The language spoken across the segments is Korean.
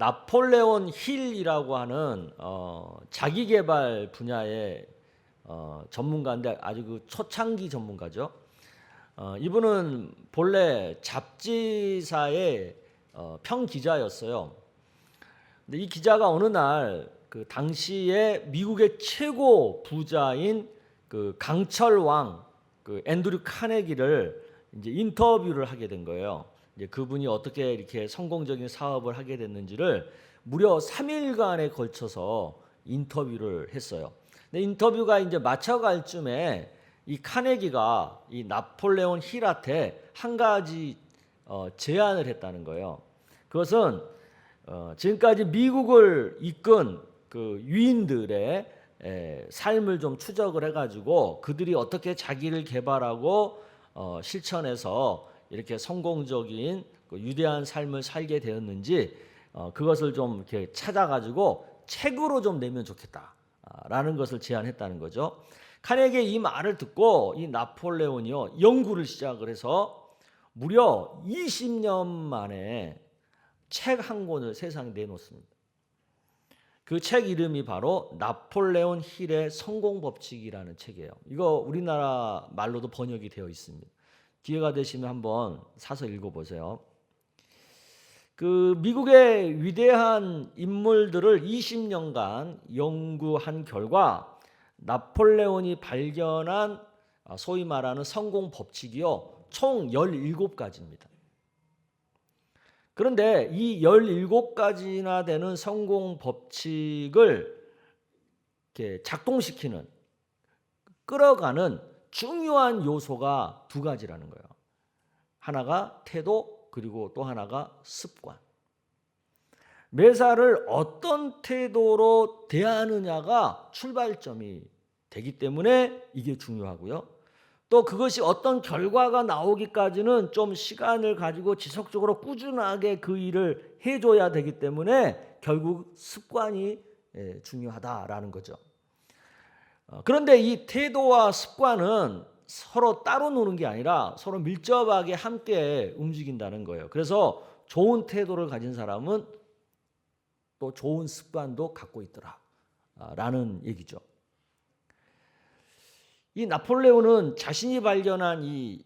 나폴레온 힐이라고 하는 자기계발 분야의 전문가인데 아주 그 초창기 전문가죠. 이분은 본래 잡지사의 평기자였어요. 근데 이 기자가 어느 날 그 당시에 미국의 최고 부자인 그 강철 왕 그 앤드류 카네기를 이제 인터뷰를 하게 된 거예요. 이제 그분이 어떻게 이렇게 성공적인 사업을 하게 됐는지를 무려 3일간에 걸쳐서 인터뷰를 했어요. 근데 인터뷰가 이제 마쳐갈 쯤에 이 카네기가 이 나폴레온 힐한테 한 가지 제안을 했다는 거예요. 그것은 지금까지 미국을 이끈 그 유인들의 삶을 좀 추적을 해가지고 그들이 어떻게 자기를 개발하고 실천해서 이렇게 성공적인 그 위대한 삶을 살게 되었는지 그것을 좀 이렇게 찾아가지고 책으로 좀 내면 좋겠다라는 것을 제안했다는 거죠. 카네기의 이 말을 듣고 이 나폴레온이요 연구를 시작을 해서 무려 20년 만에 책 한 권을 세상에 내놓습니다. 그 책 이름이 바로 나폴레온 힐의 성공 법칙이라는 책이에요. 이거 우리나라 말로도 번역이 되어 있습니다. 기회가 되시면 한번 사서 읽어보세요. 그 미국의 위대한 인물들을 20년간 연구한 결과 나폴레온이 발견한 소위 말하는 성공 법칙이요 총 17가지입니다. 그런데 이 17가지나 되는 성공 법칙을 이렇게 작동시키는 끌어가는 중요한 요소가 두 가지라는 거예요. 하나가 태도, 그리고 또 하나가 습관. 매사를 어떤 태도로 대하느냐가 출발점이 되기 때문에 이게 중요하고요. 또 그것이 어떤 결과가 나오기까지는 좀 시간을 가지고 지속적으로 꾸준하게 그 일을 해줘야 되기 때문에 결국 습관이 중요하다라는 거죠. 그런데 이 태도와 습관은 서로 따로 노는 게 아니라 서로 밀접하게 함께 움직인다는 거예요. 그래서 좋은 태도를 가진 사람은 또 좋은 습관도 갖고 있더라라는 얘기죠. 이 나폴레온은 자신이 발견한 이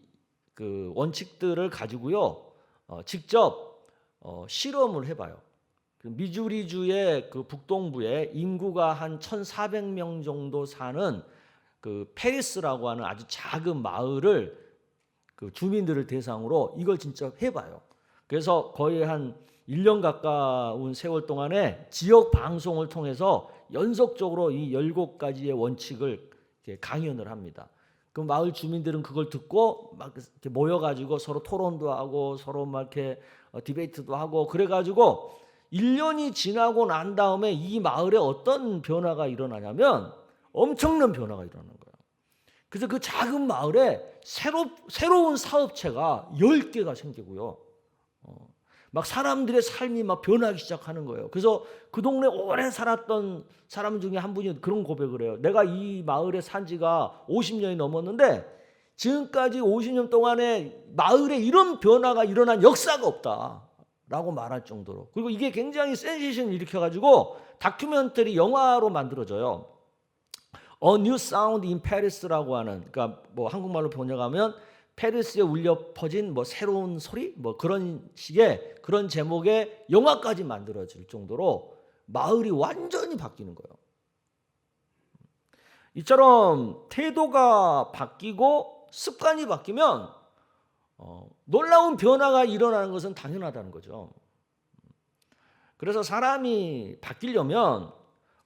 그 원칙들을 가지고요 직접 실험을 해봐요. 미주리주의 그 북동부에 인구가 한 1,400명 정도 사는 그 페리스라고 하는 아주 작은 마을을 그 주민들을 대상으로 이걸 진짜 해봐요. 그래서 거의 한 1년 가까운 세월 동안에 지역 방송을 통해서 연속적으로 이 17가지의 원칙을 강연을 합니다. 그 마을 주민들은 그걸 듣고 막 이렇게 모여가지고 서로 토론도 하고 서로 막 이렇게 디베이트도 하고 그래가지고 1년이 지나고 난 다음에 이 마을에 어떤 변화가 일어나냐면 엄청난 변화가 일어나는 거예요. 그래서 그 작은 마을에 새로운 사업체가 10개가 생기고요. 막 사람들의 삶이 막 변하기 시작하는 거예요. 그래서 그 동네 오래 살았던 사람 중에 한 분이 그런 고백을 해요. 내가 이 마을에 산 지가 50년이 넘었는데 지금까지 50년 동안에 마을에 이런 변화가 일어난 역사가 없다라고 말할 정도로. 그리고 이게 굉장히 센세이션을 일으켜가지고 다큐멘터리 영화로 만들어져요. A New Sound in Paris라고 하는, 그러니까 뭐 한국말로 번역하면 페리스에 울려 퍼진 뭐 새로운 소리 뭐 그런 식의 그런 제목의 영화까지 만들어질 정도로 마을이 완전히 바뀌는 거예요. 이처럼 태도가 바뀌고 습관이 바뀌면 놀라운 변화가 일어나는 것은 당연하다는 거죠. 그래서 사람이 바뀌려면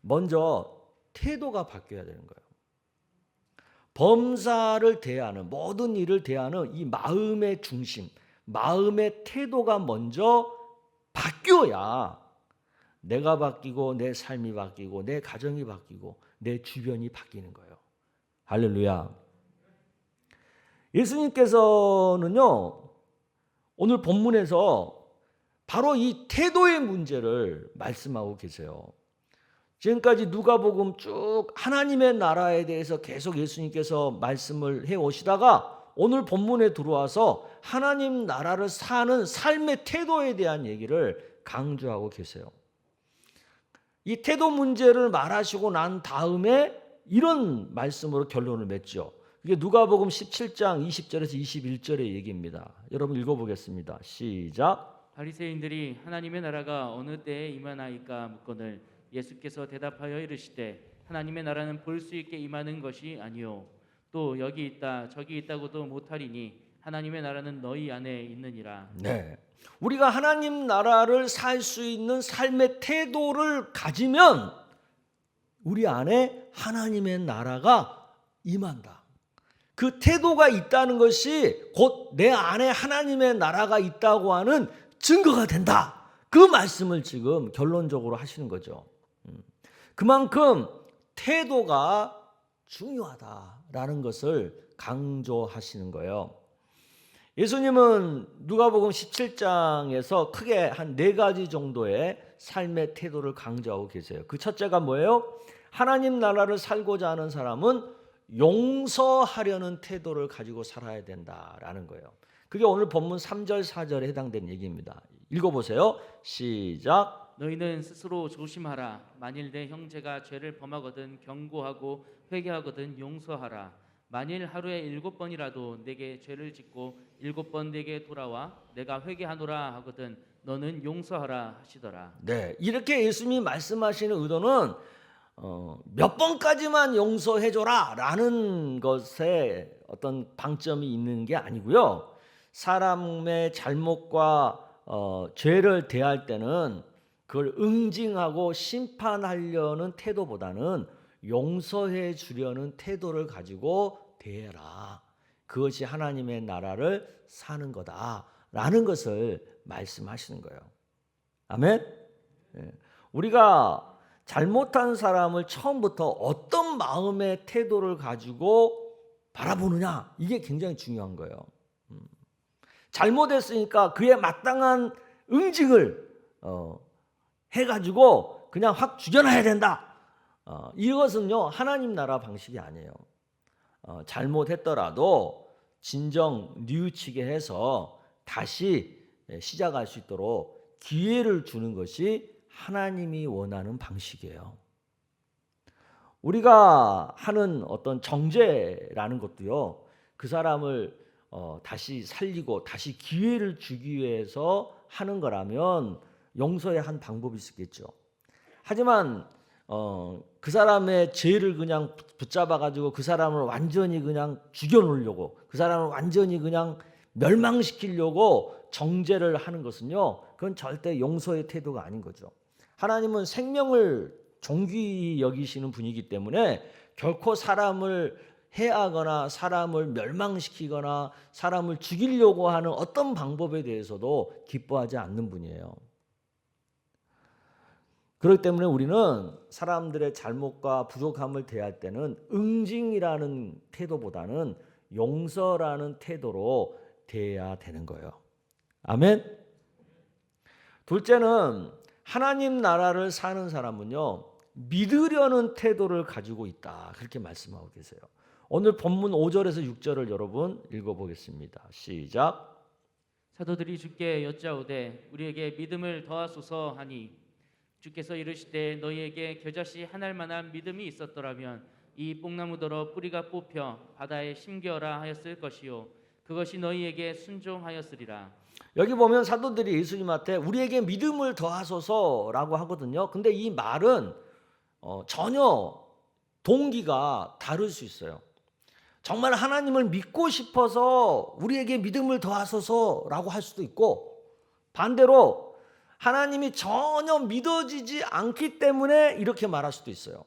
먼저 태도가 바뀌어야 되는 거예요. 범사를 대하는 모든 일을 대하는 이 마음의 중심, 마음의 태도가 먼저 바뀌어야 내가 바뀌고 내 삶이 바뀌고 내 가정이 바뀌고 내 주변이 바뀌는 거예요. 할렐루야. 예수님께서는요 오늘 본문에서 바로 이 태도의 문제를 말씀하고 계세요. 지금까지 누가복음 쭉 하나님의 나라에 대해서 계속 예수님께서 말씀을 해오시다가 오늘 본문에 들어와서 하나님 나라를 사는 삶의 태도에 대한 얘기를 강조하고 계세요. 이 태도 문제를 말하시고 난 다음에 이런 말씀으로 결론을 맺죠. 이게 누가복음 17장 20절에서 21절의 얘기입니다. 여러분 읽어보겠습니다. 시작. 바리새인들이 하나님의 나라가 어느 때에 임하나이까 묻거늘 예수께서 대답하여 이르시되 하나님의 나라는 볼 수 있게 임하는 것이 아니요 또 여기 있다 저기 있다고도 못하리니 하나님의 나라는 너희 안에 있느니라. 네. 우리가 하나님 나라를 살 수 있는 삶의 태도를 가지면 우리 안에 하나님의 나라가 임한다. 그 태도가 있다는 것이 곧 내 안에 하나님의 나라가 있다고 하는 증거가 된다. 그 말씀을 지금 결론적으로 하시는 거죠. 그만큼 태도가 중요하다라는 것을 강조하시는 거예요. 예수님은 누가복음 17장에서 크게 한 4가지 정도의 삶의 태도를 강조하고 계세요. 그 첫째가 뭐예요? 하나님 나라를 살고자 하는 사람은 용서하려는 태도를 가지고 살아야 된다라는 거예요. 그게 오늘 본문 3절 4절에 해당되는 얘기입니다. 읽어보세요. 시작. 너희는 스스로 조심하라. 만일 내 형제가 죄를 범하거든 경고하고 회개하거든 용서하라. 만일 하루에 7번이라도 내게 죄를 짓고 7번 내게 돌아와 내가 회개하노라 하거든 너는 용서하라 하시더라. 네, 이렇게 예수님이 말씀하시는 의도는 몇 번까지만 용서해줘라 라는 것에 어떤 방점이 있는 게 아니고요. 사람의 잘못과 죄를 대할 때는 그걸 응징하고 심판하려는 태도보다는 용서해 주려는 태도를 가지고 대해라. 그것이 하나님의 나라를 사는 거다라는 것을 말씀하시는 거예요. 아멘. 우리가 잘못한 사람을 처음부터 어떤 마음의 태도를 가지고 바라보느냐, 이게 굉장히 중요한 거예요. 잘못했으니까 그에 마땅한 응징을 해가지고 그냥 확 죽여놔야 된다. 이것은요 하나님 나라 방식이 아니에요. 잘못했더라도 진정 뉘우치게 해서 다시 시작할 수 있도록 기회를 주는 것이 하나님이 원하는 방식이에요. 우리가 하는 어떤 정죄라는 것도요, 그 사람을 다시 살리고 다시 기회를 주기 위해서 하는 거라면 용서의 한 방법이 있겠죠. 하지만 그 사람의 죄를 그냥 붙잡아 가지고 그 사람을 완전히 그냥 죽여 놓으려고, 그 사람을 완전히 그냥 멸망시키려고 정죄를 하는 것은요, 그건 절대 용서의 태도가 아닌 거죠. 하나님은 생명을 존귀히 여기시는 분이기 때문에 결코 사람을 해하거나 사람을 멸망시키거나 사람을 죽이려고 하는 어떤 방법에 대해서도 기뻐하지 않는 분이에요. 그렇기 때문에 우리는 사람들의 잘못과 부족함을 대할 때는 응징이라는 태도보다는 용서라는 태도로 대해야 되는 거예요. 아멘. 둘째는 하나님 나라를 사는 사람은요, 믿으려는 태도를 가지고 있다. 그렇게 말씀하고 계세요. 오늘 본문 5절에서 6절을 여러분 읽어보겠습니다. 시작. 사도들이 주께 여짜오되 우리에게 믿음을 더하소서 하니 주께서 이르시되 너희에게 겨자씨 한 알만한 믿음이 있었더라면 이 뽕나무더러 뿌리가 뽑혀 바다에 심겨라 하였을 것이요 그것이 너희에게 순종하였으리라. 여기 보면 사도들이 예수님한테 우리에게 믿음을 더하소서라고 하거든요. 근데 이 말은 전혀 동기가 다를 수 있어요. 정말 하나님을 믿고 싶어서 우리에게 믿음을 더하소서라고 할 수도 있고, 반대로 하나님이 전혀 믿어지지 않기 때문에 이렇게 말할 수도 있어요.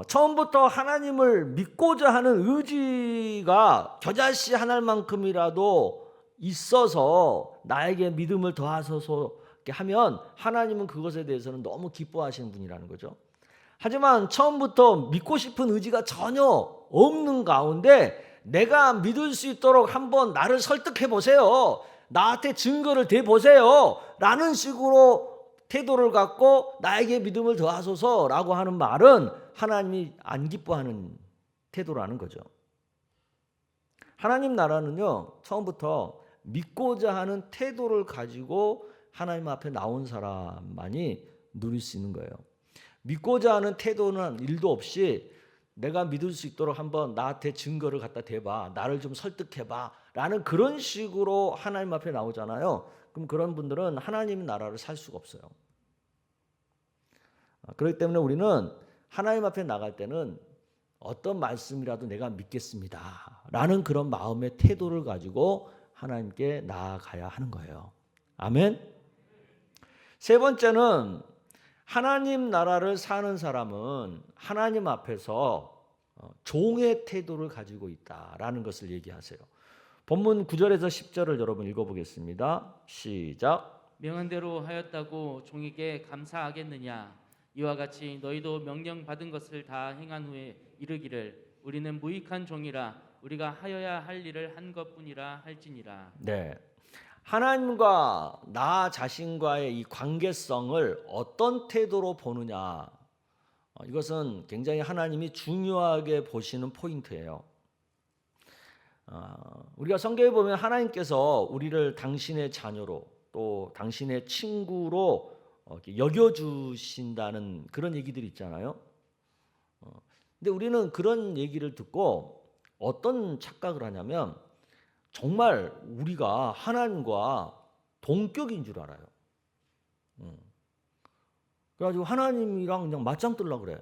처음부터 하나님을 믿고자 하는 의지가 겨자씨 한 알만큼이라도 있어서 나에게 믿음을 더하소서 하면 하나님은 그것에 대해서는 너무 기뻐하시는 분이라는 거죠. 하지만 처음부터 믿고 싶은 의지가 전혀 없는 가운데 내가 믿을 수 있도록 한번 나를 설득해 보세요, 나한테 증거를 대보세요 라는 식으로 태도를 갖고 나에게 믿음을 더하소서라고 하는 말은 하나님이 안 기뻐하는 태도라는 거죠. 하나님 나라는요, 처음부터 믿고자 하는 태도를 가지고 하나님 앞에 나온 사람만이 누릴 수 있는 거예요. 믿고자 하는 태도는 일도 없이 내가 믿을 수 있도록 한번 나한테 증거를 갖다 대봐, 나를 좀 설득해봐 라는 그런 식으로 하나님 앞에 나오잖아요. 그럼 그런 분들은 하나님 나라를 살 수가 없어요. 그렇기 때문에 우리는 하나님 앞에 나갈 때는 어떤 말씀이라도 내가 믿겠습니다 라는 그런 마음의 태도를 가지고 하나님께 나아가야 하는 거예요. 아멘. 세 번째는 하나님 나라를 사는 사람은 하나님 앞에서 종의 태도를 가지고 있다라는 것을 얘기하세요. 본문 9절에서 10절을 여러분 읽어보겠습니다. 시작. 명한 대로 하였다고 종에게 감사하겠느냐? 이와 같이 너희도 명령 받은 것을 다 행한 후에 이르기를 우리는 무익한 종이라 우리가 하여야 할 일을 한 것뿐이라 할지니라. 네. 하나님과 나 자신과의 이 관계성을 어떤 태도로 보느냐, 이것은 굉장히 하나님이 중요하게 보시는 포인트예요. 우리가 성경에 보면 하나님께서 우리를 당신의 자녀로 또 당신의 친구로 여겨주신다는 그런 얘기들이 있잖아요. 근데 우리는 그런 얘기를 듣고 어떤 착각을 하냐면 정말 우리가 하나님과 동격인 줄 알아요. 그래가지고 하나님이랑 그냥 맞짱 뜨려고 그래.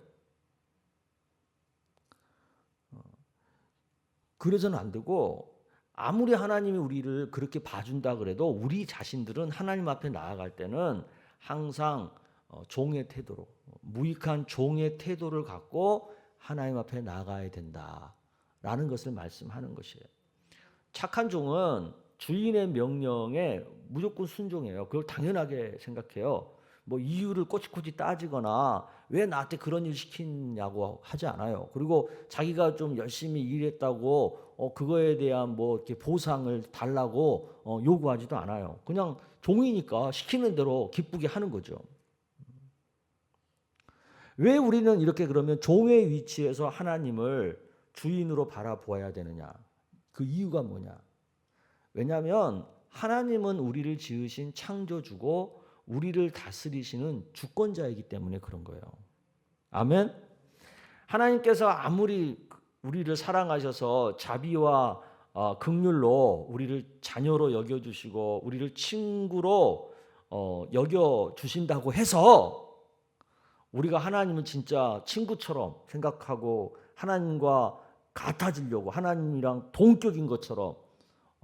그래서는 안 되고 아무리 하나님이 우리를 그렇게 봐준다 그래도 우리 자신들은 하나님 앞에 나아갈 때는 항상 종의 태도로, 무익한 종의 태도를 갖고 하나님 앞에 나아가야 된다라는 것을 말씀하는 것이에요. 착한 종은 주인의 명령에 무조건 순종해요. 그걸 당연하게 생각해요. 뭐 이유를 꼬치꼬치 따지거나 왜 나한테 그런 일 시키냐고 하지 않아요. 그리고 자기가 좀 열심히 일했다고 그거에 대한 뭐 이렇게 보상을 달라고 요구하지도 않아요. 그냥 종이니까 시키는 대로 기쁘게 하는 거죠. 왜 우리는 이렇게 그러면 종의 위치에서 하나님을 주인으로 바라보아야 되느냐? 그 이유가 뭐냐? 왜냐하면 하나님은 우리를 지으신 창조주고 우리를 다스리시는 주권자이기 때문에 그런 거예요. 아멘. 하나님께서 아무리 우리를 사랑하셔서 자비와 긍휼로 우리를 자녀로 여겨주시고 우리를 친구로 여겨주신다고 해서 우리가 하나님을 진짜 친구처럼 생각하고 하나님과 같아지려고 하나님이랑 동격인 것처럼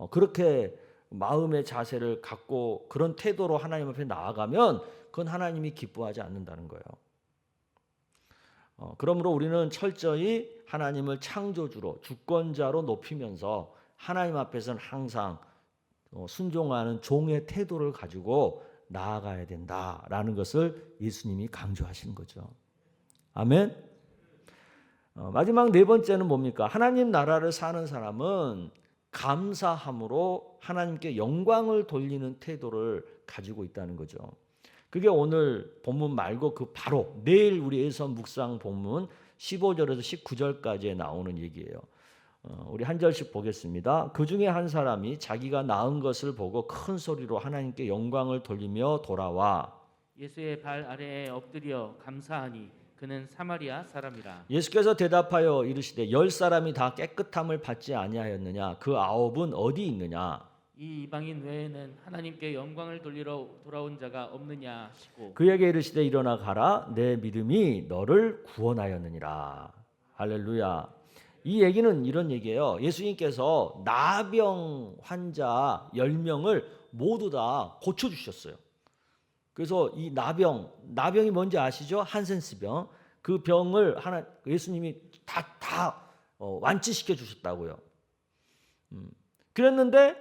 그렇게 마음의 자세를 갖고 그런 태도로 하나님 앞에 나아가면 그건 하나님이 기뻐하지 않는다는 거예요. 그러므로 우리는 철저히 하나님을 창조주로 주권자로 높이면서 하나님 앞에서는 항상 순종하는 종의 태도를 가지고 나아가야 된다라는 것을 예수님이 강조하시는 거죠. 아멘. 마지막 네 번째는 뭡니까? 하나님 나라를 사는 사람은 감사함으로 하나님께 영광을 돌리는 태도를 가지고 있다는 거죠. 그게 오늘 본문 말고 그 바로 내일 우리 예선 묵상 본문 15절에서 19절까지에 나오는 얘기예요. 우리 한 절씩 보겠습니다. 그 중에 한 사람이 자기가 낳은 것을 보고 큰 소리로 하나님께 영광을 돌리며 돌아와 예수의 발 아래에 엎드려 감사하니 그는 사마리아 사람이라. 예수께서 대답하여 이르시되 10사람이 다 깨끗함을 받지 아니하였느냐? 그 9은 어디 있느냐? 이 이방인 외에는 하나님께 영광을 돌리러 돌아온 자가 없느냐 하시고 그에게 이르시되 일어나 가라 내 믿음이 너를 구원하였느니라. 할렐루야. 이 얘기는 이런 얘기예요. 예수님께서 나병 환자 10명을 모두 다 고쳐주셨어요. 그래서 이 나병이 뭔지 아시죠? 한센스병. 그 병을 예수님이 다 완치시켜 주셨다고요. 그랬는데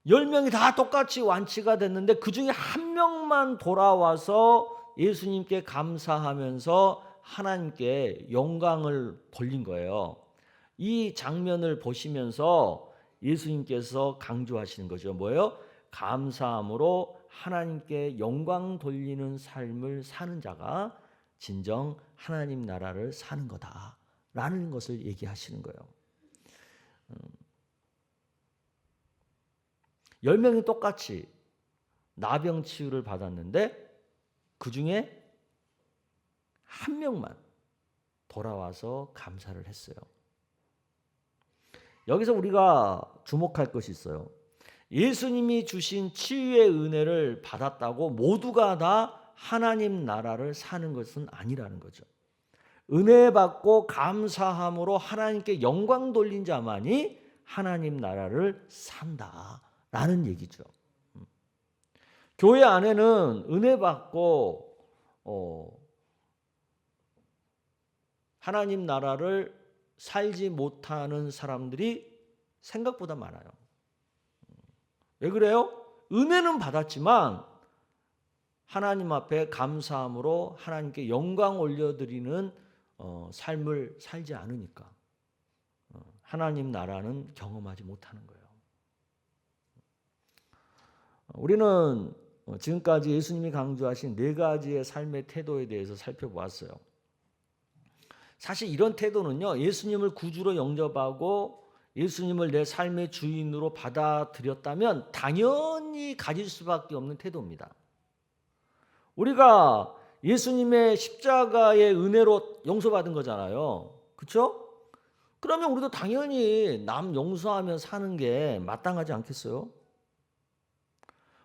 10명이 다 똑같이 완치가 됐는데 그 중에 한 명만 돌아와서 예수님께 감사하면서 하나님께 영광을 돌린 거예요. 이 장면을 보시면서 예수님께서 강조하시는 거죠. 뭐예요? 감사함으로 하나님께 영광 돌리는 삶을 사는 자가 진정 하나님 나라를 사는 거다라는 것을 얘기하시는 거예요. 10명이 똑같이 나병 치유를 받았는데 그 중에 한 명만 돌아와서 감사를 했어요. 여기서 우리가 주목할 것이 있어요. 예수님이 주신 치유의 은혜를 받았다고 모두가 다 하나님 나라를 사는 것은 아니라는 거죠. 은혜 받고 감사함으로 하나님께 영광 돌린 자만이 하나님 나라를 산다라는 얘기죠. 교회 안에는 은혜 받고 하나님 나라를 살지 못하는 사람들이 생각보다 많아요. 왜 그래요? 은혜는 받았지만 하나님 앞에 감사함으로 하나님께 영광 올려드리는 삶을 살지 않으니까 하나님 나라는 경험하지 못하는 거예요. 우리는 지금까지 예수님이 강조하신 네 가지의 삶의 태도에 대해서 살펴보았어요. 사실 이런 태도는요, 예수님을 구주로 영접하고 예수님을 내 삶의 주인으로 받아들였다면 당연히 가질 수밖에 없는 태도입니다. 우리가 예수님의 십자가의 은혜로 용서받은 거잖아요. 그렇죠? 그러면 우리도 당연히 남 용서하며 사는 게 마땅하지 않겠어요?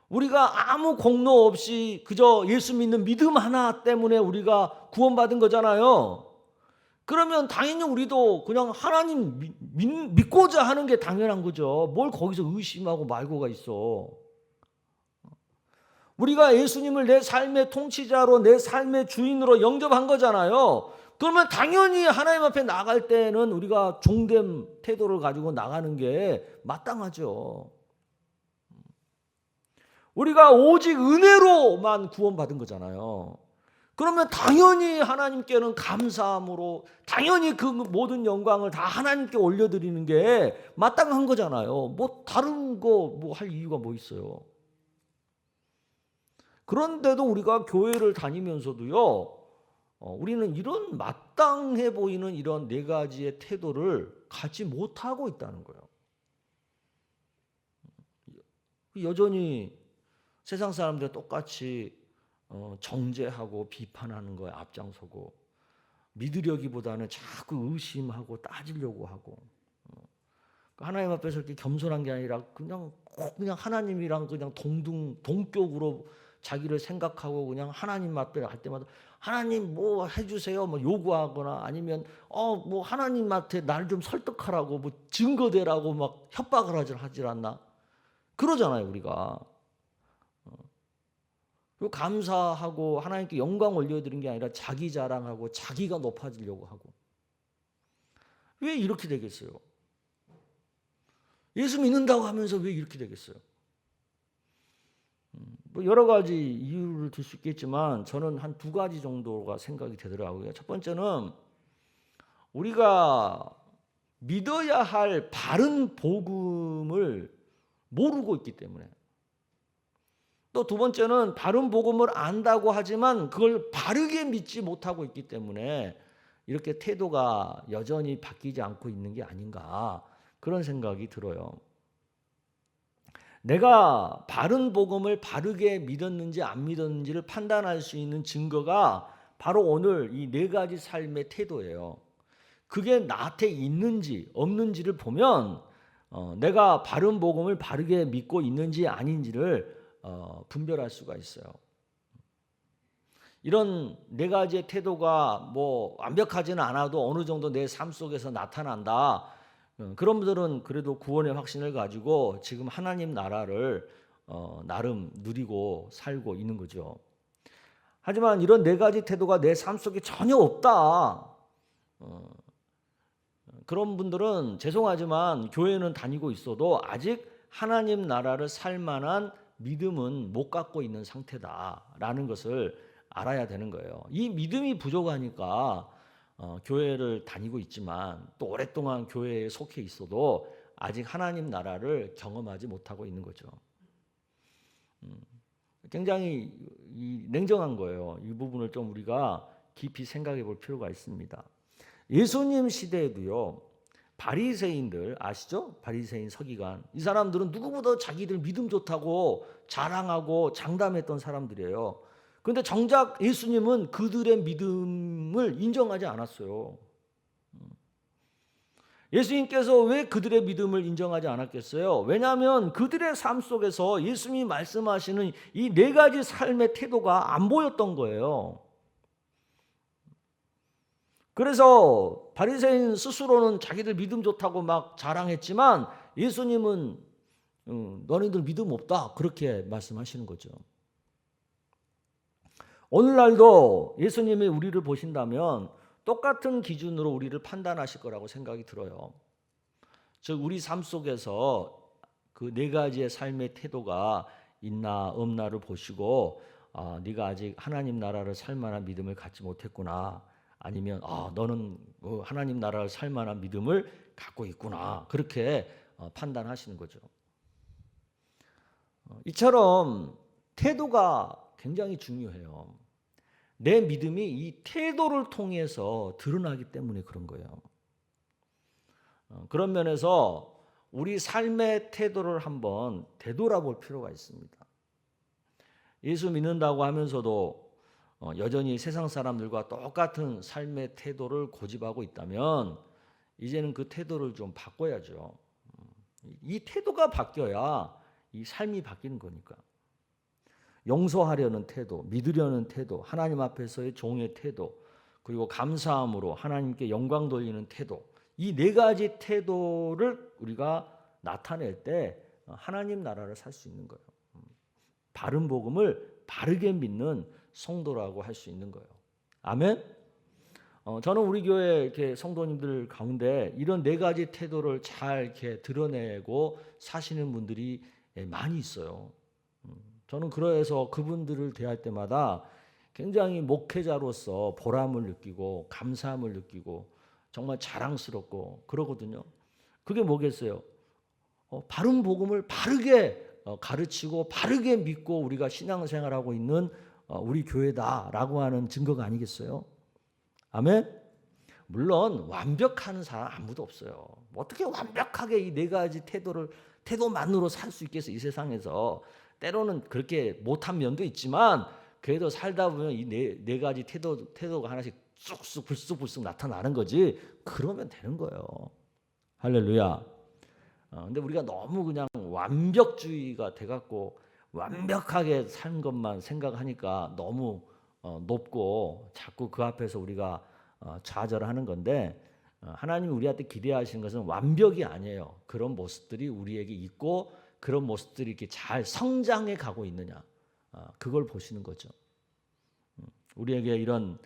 우리가 아무 공로 없이 그저 예수 믿는 믿음 하나 때문에 우리가 구원받은 거잖아요. 그러면 당연히 우리도 그냥 하나님 믿고자 하는 게 당연한 거죠. 뭘 거기서 의심하고 말고가 있어. 우리가 예수님을 내 삶의 통치자로 내 삶의 주인으로 영접한 거잖아요. 그러면 당연히 하나님 앞에 나갈 때는 우리가 종된 태도를 가지고 나가는 게 마땅하죠. 우리가 오직 은혜로만 구원받은 거잖아요. 그러면 당연히 하나님께는 감사함으로 당연히 그 모든 영광을 다 하나님께 올려드리는 게 마땅한 거잖아요. 뭐 다른 거 뭐 할 이유가 뭐 있어요. 그런데도 우리가 교회를 다니면서도요, 우리는 이런 마땅해 보이는 이런 네 가지의 태도를 갖지 못하고 있다는 거예요. 여전히 세상 사람들 똑같이 정죄하고 비판하는 거에 앞장서고 믿으려기보다는 자꾸 의심하고 따지려고 하고 하나님 앞에서 이렇게 겸손한 게 아니라 그냥 하나님이랑 그냥 동격으로 자기를 생각하고 그냥 하나님 앞에 할 때마다 하나님 뭐 해주세요 뭐 요구하거나 아니면 뭐 하나님한테 날 좀 설득하라고 뭐 증거대라고 막 협박을 하질 않나 그러잖아요 우리가. 그리고 감사하고 하나님께 영광 올려드린 게 아니라 자기 자랑하고 자기가 높아지려고 하고. 왜 이렇게 되겠어요? 예수 믿는다고 하면서 왜 이렇게 되겠어요? 뭐 여러 가지 이유를 들 수 있겠지만 저는 한 두 가지 정도가 생각이 되더라고요. 첫 번째는 우리가 믿어야 할 바른 복음을 모르고 있기 때문에, 또 두 번째는 바른 복음을 안다고 하지만 그걸 바르게 믿지 못하고 있기 때문에 이렇게 태도가 여전히 바뀌지 않고 있는 게 아닌가 그런 생각이 들어요. 내가 바른 복음을 바르게 믿었는지 안 믿었는지를 판단할 수 있는 증거가 바로 오늘 이 네 가지 삶의 태도예요. 그게 나한테 있는지 없는지를 보면 내가 바른 복음을 바르게 믿고 있는지 아닌지를 분별할 수가 있어요. 이런 네 가지의 태도가 뭐 완벽하지는 않아도 어느 정도 내 삶 속에서 나타난다. 그런 분들은 그래도 구원의 확신을 가지고 지금 하나님 나라를 나름 누리고 살고 있는 거죠. 하지만 이런 네 가지 태도가 내 삶 속에 전혀 없다. 그런 분들은 죄송하지만 교회는 다니고 있어도 아직 하나님 나라를 살 만한 믿음은 못 갖고 있는 상태다라는 것을 알아야 되는 거예요. 이 믿음이 부족하니까 교회를 다니고 있지만 또 오랫동안 교회에 속해 있어도 아직 하나님 나라를 경험하지 못하고 있는 거죠. 굉장히 냉정한 거예요. 이 부분을 좀 우리가 깊이 생각해 볼 필요가 있습니다. 예수님 시대에도요. 바리새인들 아시죠? 바리새인 서기관. 이 사람들은 누구보다 자기들 믿음 좋다고 자랑하고 장담했던 사람들이에요. 그런데 정작 예수님은 그들의 믿음을 인정하지 않았어요. 예수님께서 왜 그들의 믿음을 인정하지 않았겠어요? 왜냐하면 그들의 삶 속에서 예수님이 말씀하시는 이 네 가지 삶의 태도가 안 보였던 거예요. 그래서 바리새인 스스로는 자기들 믿음 좋다고 막 자랑했지만 예수님은 너희들 믿음 없다 그렇게 말씀하시는 거죠. 오늘날도 예수님이 우리를 보신다면 똑같은 기준으로 우리를 판단하실 거라고 생각이 들어요. 즉 우리 삶 속에서 그 네 가지의 삶의 태도가 있나 없나를 보시고 네가 아직 하나님 나라를 살 만한 믿음을 갖지 못했구나. 아니면 너는 하나님 나라를 살 만한 믿음을 갖고 있구나. 그렇게 판단하시는 거죠. 이처럼 태도가 굉장히 중요해요. 내 믿음이 이 태도를 통해서 드러나기 때문에 그런 거예요. 그런 면에서 우리 삶의 태도를 한번 되돌아볼 필요가 있습니다. 예수 믿는다고 하면서도 여전히 세상 사람들과 똑같은 삶의 태도를 고집하고 있다면 이제는 그 태도를 좀 바꿔야죠. 이 태도가 바뀌어야 이 삶이 바뀌는 거니까. 용서하려는 태도, 믿으려는 태도, 하나님 앞에서의 종의 태도, 그리고 감사함으로 하나님께 영광 돌리는 태도, 이 네 가지 태도를 우리가 나타낼 때 하나님 나라를 살 수 있는 거예요. 바른 복음을 바르게 믿는 성도라고 할 수 있는 거예요. 아멘. 저는 우리 교회 이렇게 성도님들 가운데 이런 네 가지 태도를 잘 이렇게 드러내고 사시는 분들이 많이 있어요. 저는 그래서 그분들을 대할 때마다 굉장히 목회자로서 보람을 느끼고 감사함을 느끼고 정말 자랑스럽고 그러거든요. 그게 뭐겠어요? 바른 복음을 바르게 가르치고 바르게 믿고 우리가 신앙생활하고 있는 우리 교회다라고 하는 증거가 아니겠어요? 아멘? 물론 완벽한 사람 아무도 없어요. 어떻게 완벽하게 이 네 가지 태도만으로 살 수 있겠어요? 이 세상에서. 때로는 그렇게 못한 면도 있지만 그래도 살다 보면 이 네 가지 태도가 하나씩 쑥쑥 불쑥불쑥 나타나는 거지. 그러면 되는 거예요. 할렐루야. 근데 우리가 너무 그냥 완벽주의가 돼갖고 완벽하게 산 것만 생각하니까 너무 높고 자꾸 그 앞에서 우리가 좌절하는 건데 하나님이 우리한테 기대하시는 것은 완벽이 아니에요. 그런 모습들이 우리에게 있고 그런 모습들이 이렇게 잘 성장해 가고 있느냐 그걸 보시는 거죠. 우리에게 이런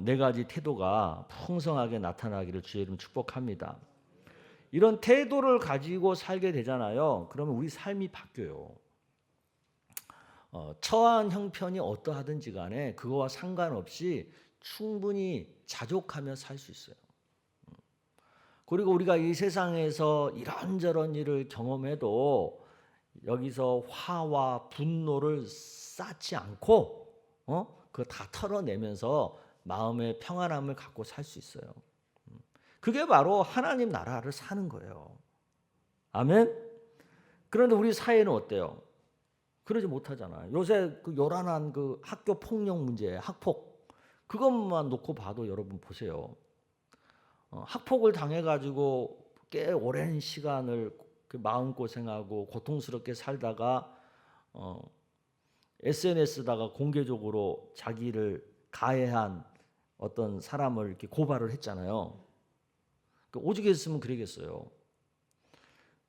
네 가지 태도가 풍성하게 나타나기를 주의 이름 축복합니다. 이런 태도를 가지고 살게 되잖아요. 그러면 우리 삶이 바뀌어요. 처한 형편이 어떠하든지 간에 그거와 상관없이 충분히 자족하며 살 수 있어요. 그리고 우리가 이 세상에서 이런저런 일을 경험해도 여기서 화와 분노를 쌓지 않고 그거 다 털어내면서 마음의 평안함을 갖고 살 수 있어요. 그게 바로 하나님 나라를 사는 거예요. 아멘? 그런데 우리 사회는 어때요? 그러지 못하잖아요. 요새 그 요란한 그 학교 폭력 문제, 학폭 그것만 놓고 봐도 여러분 보세요. 학폭을 당해가지고 꽤 오랜 시간을 그 마음고생하고 고통스럽게 살다가 SNS에다가 공개적으로 자기를 가해한 어떤 사람을 이렇게 고발을 했잖아요. 오죽했으면 그러겠어요.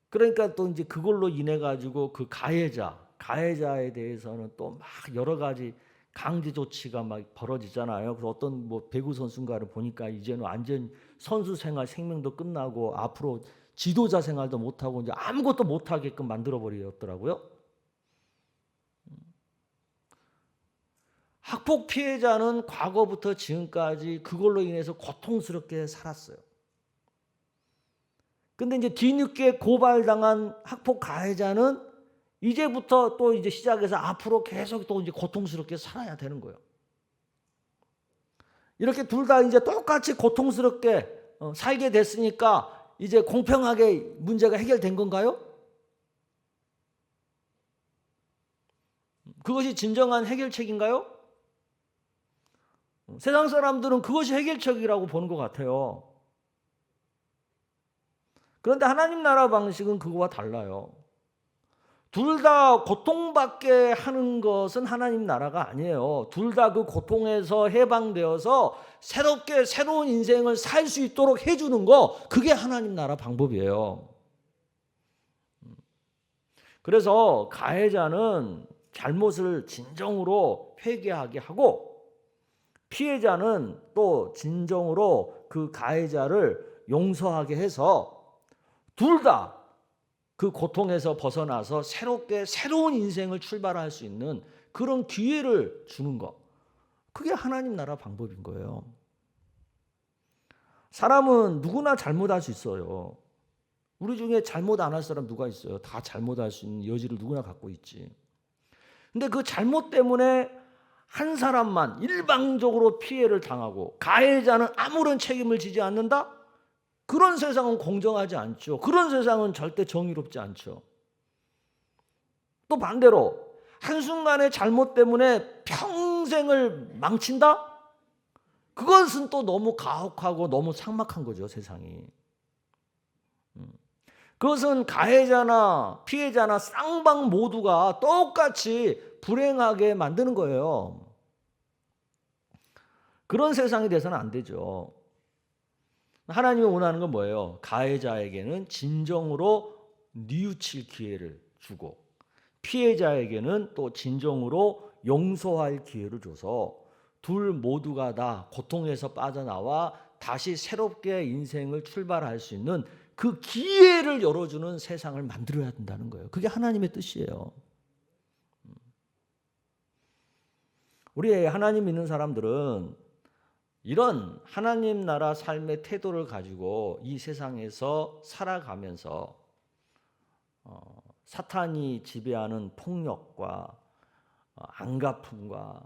그러니까 또 이제 그걸로 인해 가지고 그 가해자에 대해서는 또 막 여러 가지 강제 조치가 막 벌어지잖아요. 그래서 어떤 뭐 배구 선수인가를 보니까 이제는 완전 선수 생활 생명도 끝나고 앞으로 지도자 생활도 못 하고 이제 아무것도 못 하게끔 만들어 버리더라고요. 학폭 피해자는 과거부터 지금까지 그걸로 인해서 고통스럽게 살았어요. 근데 이제 뒤늦게 고발당한 학폭 가해자는 이제부터 또 이제 시작해서 앞으로 계속 또 이제 고통스럽게 살아야 되는 거예요. 이렇게 둘 다 이제 똑같이 고통스럽게 살게 됐으니까 이제 공평하게 문제가 해결된 건가요? 그것이 진정한 해결책인가요? 세상 사람들은 그것이 해결책이라고 보는 것 같아요. 그런데 하나님 나라 방식은 그거와 달라요. 둘 다 고통받게 하는 것은 하나님 나라가 아니에요. 둘 다 그 고통에서 해방되어서 새롭게 새로운 인생을 살 수 있도록 해주는 거, 그게 하나님 나라 방법이에요. 그래서 가해자는 잘못을 진정으로 회개하게 하고, 피해자는 또 진정으로 그 가해자를 용서하게 해서 둘 다 그 고통에서 벗어나서 새롭게 새로운 인생을 출발할 수 있는 그런 기회를 주는 것, 그게 하나님 나라 방법인 거예요. 사람은 누구나 잘못할 수 있어요. 우리 중에 잘못 안 할 사람 누가 있어요? 다 잘못할 수 있는 여지를 누구나 갖고 있지. 근데 그 잘못 때문에 한 사람만 일방적으로 피해를 당하고 가해자는 아무런 책임을 지지 않는다? 그런 세상은 공정하지 않죠. 그런 세상은 절대 정의롭지 않죠. 또 반대로 한순간의 잘못 때문에 평생을 망친다? 그것은 또 너무 가혹하고 너무 삭막한 거죠, 세상이. 그것은 가해자나 피해자나 쌍방 모두가 똑같이 불행하게 만드는 거예요. 그런 세상이 돼서는 안 되죠. 하나님이 원하는 건 뭐예요? 가해자에게는 진정으로 뉘우칠 기회를 주고, 피해자에게는 또 진정으로 용서할 기회를 줘서 둘 모두가 다 고통에서 빠져나와 다시 새롭게 인생을 출발할 수 있는 그 기회를 열어주는 세상을 만들어야 된다는 거예요. 그게 하나님의 뜻이에요. 우리 하나님 믿는 사람들은 이런 하나님 나라 삶의 태도를 가지고 이 세상에서 살아가면서 사탄이 지배하는 폭력과 안가품과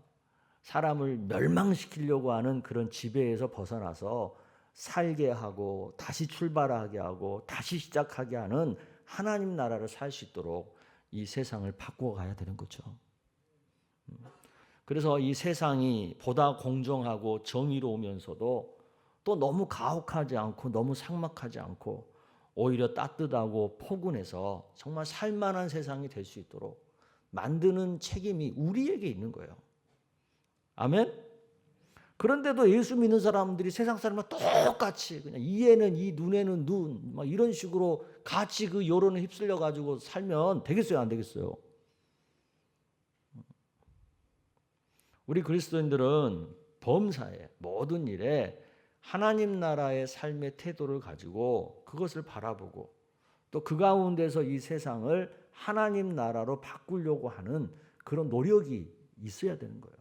사람을 멸망시키려고 하는 그런 지배에서 벗어나서 살게 하고 다시 출발하게 하고 다시 시작하게 하는 하나님 나라를 살 수 있도록 이 세상을 바꿔가야 되는 거죠. 그래서 이 세상이 보다 공정하고 정의로우면서도 또 너무 가혹하지 않고 너무 삭막하지 않고 오히려 따뜻하고 포근해서 정말 살만한 세상이 될 수 있도록 만드는 책임이 우리에게 있는 거예요. 아멘? 그런데도 예수 믿는 사람들이 세상 사람과 똑같이 그냥 이에는 이, 눈에는 눈, 막 이런 식으로 같이 그 여론에 휩쓸려 가지고 살면 되겠어요, 안 되겠어요? 우리 그리스도인들은 범사에 모든 일에 하나님 나라의 삶의 태도를 가지고 그것을 바라보고 또 그 가운데서 이 세상을 하나님 나라로 바꾸려고 하는 그런 노력이 있어야 되는 거예요.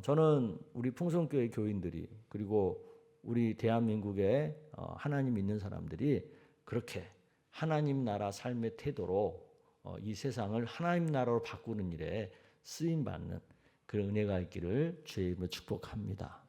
저는 우리 풍성교회 교인들이 그리고 우리 대한민국의 하나님 믿는 사람들이 그렇게 하나님 나라 삶의 태도로 이 세상을 하나님 나라로 바꾸는 일에 쓰임받는 그런 은혜가 있기를 주의 이름으로 축복합니다.